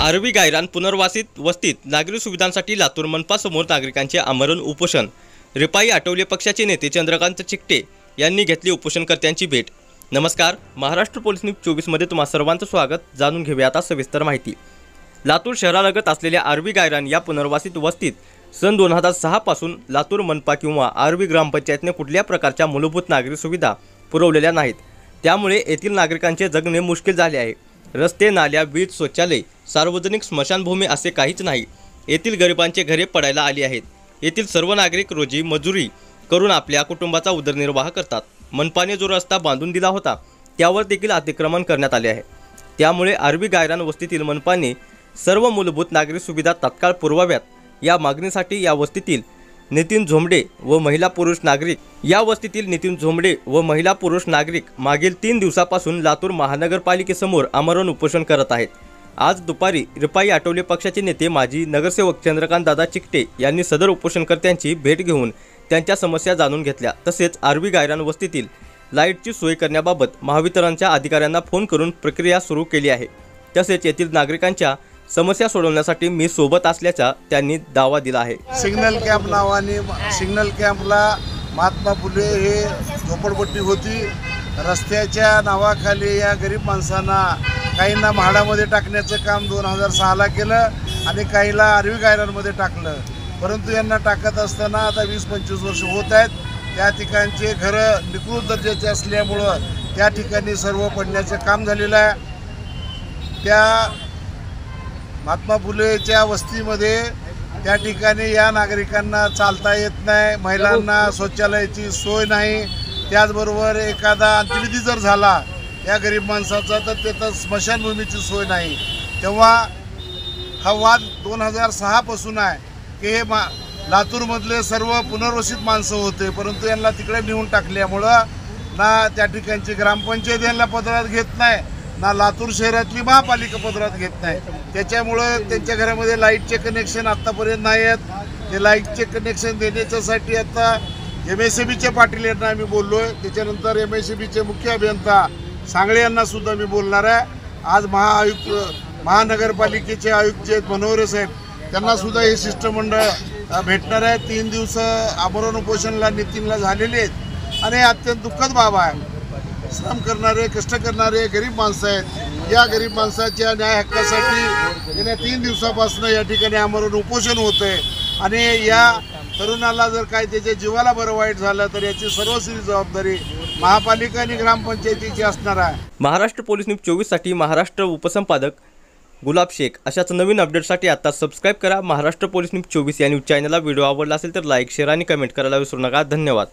RV गायरान पुनर्वसित वस्तीत नागरी सुविधांसाठी लातूर मनपासमोर नागरिकांचे आमरण उपोषण। रिपाई आठवले पक्षाचे नेते चंद्रकांत चिकटे यांनी घेतली उपोषणकर्त्यांची भेट। नमस्कार, महाराष्ट्र पोलीस न्यूज 24 मध्ये तुम्हा सर्वांचं स्वागत। जाणून घेऊया आता सविस्तर माहिती। लातूर शहरालगत असलेल्या आरवी गायरान या पुनर्वसित वस्तीत सन 2006 पासून लातूर मनपा किंवा आरवी ग्रामपंचायतने कुठल्या प्रकारच्या मूलभूत नागरी सुविधा पुरवलेल्या नाहीत। त्यामुळे येथील नागरिकांचे जगणे मुश्किल झाले आहे। रस्ते, नाल्या, वीज, शौचालय, सार्वजनिक स्मशानभूमी असे काहीच नाही। येथील गरिबांचे घरे पडायला आली आहेत। येथील सर्व नागरिक रोजी मजुरी करून आपल्या कुटुंबाचा उदरनिर्वाह करतात। मनपाने जो रस्ता बांधून दिला होता त्यावर देखील अतिक्रमण करण्यात आले आहे। त्यामुळे आरवी गायरान वस्तीतील मनपाने सर्व मूलभूत नागरी सुविधा तात्काळ पुरवाव्यात या मागणीसाठी या वस्तीतील नितीन झोंबडे व महिला पुरुष नागरिक मागील 3 दिवसापासून लातूर महानगरपालिकेसमोर आमरण उपोषण करत आहेत। आज दुपारी रिपाई आठवले पक्षाचे नेते माजी नगरसेवक चंद्रकांत दादा चिकटे यांनी सदर उपोषणकर्त्यांची भेट घेऊन त्यांच्या समस्या जाणून घेतल्या। तसेच आरवी गायरान वस्तीतील लाईटची सोय करण्याबाबत महावितरणच्या अधिकाऱ्यांना फोन करून प्रक्रिया सुरू केली आहे। तसेच येथील नागरिकांच्या समस्या सोडवण्यासाठी मी सोबत असल्याचा त्यांनी दावा दिला आहे। सिग्नल कॅम्प नावाने सिग्नल कॅम्पला महात्मा फुले हे झोपडपट्टी होती। रस्त्याच्या नावाखाली या गरीब माणसांना काहींना म्हाडामध्ये टाकण्याचं काम 2006ला केलं आणि काहीला आरवी गायरानमध्ये टाकलं। परंतु यांना टाकत असताना आता 20-25 वर्ष होत आहेत। त्या ठिकाणचे घरं निकृष्ट दर्जाचे असल्यामुळं त्या ठिकाणी सर्व पडण्याचं काम झालेलं आहे। त्या महात्मा फुलेच्या वस्तीमध्ये त्या ठिकाणी या नागरिकांना चालता येत नाही, महिलांना शौचालयाची सोय नाही। त्याचबरोबर एखादा अंत्यविधी जर झाला या गरीब माणसाचा तर तिथं स्मशानभूमीची सोय नाही। तेव्हा हा वाद 2006 पासून आहे की हे लातूरमधले सर्व पुनर्वसित माणसं होते, परंतु यांना तिकडे नेऊन टाकल्यामुळं ना त्या ठिकाणची ग्रामपंचायत यांना पदरात घेत नाही, ना लातूर शहरातली महापालिका पदरात घेत नाही। त्याच्यामुळं त्यांच्या घरामध्ये लाईटचे कनेक्शन आत्तापर्यंत नाही आहेत। ते लाईटचे कनेक्शन देण्याच्यासाठी आता MSEBीचे पाटील यांना आम्ही बोललो आहे। त्याच्यानंतर MSEBीचे मुख्य अभियंता सांगळे यांना सुद्धा मी बोलणार आहे। आज महानगरपालिकेचे आयुक्त जे मनोहर साहेब त्यांना सुद्धा हे शिष्टमंडळ भेटणार आहे। 3 दिवस आमरण उपोषणला नितीनला झालेले आहेत आणि अत्यंत दुःखद बाब आहे। श्रम करणारे, कष्ट करणारे गरीब माणसं आहेत। या गरीब माणसाच्या न्याय हक्कासाठी गेल्या 3 दिवसापासून या ठिकाणी आमरण उपोषण होत आहे आणि या तरुणाला जर काय त्याच्या जीवाला बरं वाईट झालं तर याची सर्वस्वी जबाबदारी महापालिका आणि ग्रामपंचायतीची असणार आहे। महाराष्ट्र पोलीस न्यूज 24 साठी महाराष्ट्र उपसंपादक गुलाब शेख। अशाच नवीन अपडेटसाठी आता सबस्क्राईब करा महाराष्ट्र पोलीस न्यूज 24 या न्यूज चॅनलला। व्हिडिओ आवडला असेल तर लाईक, शेअर आणि कमेंट करायला विसरू नका। धन्यवाद।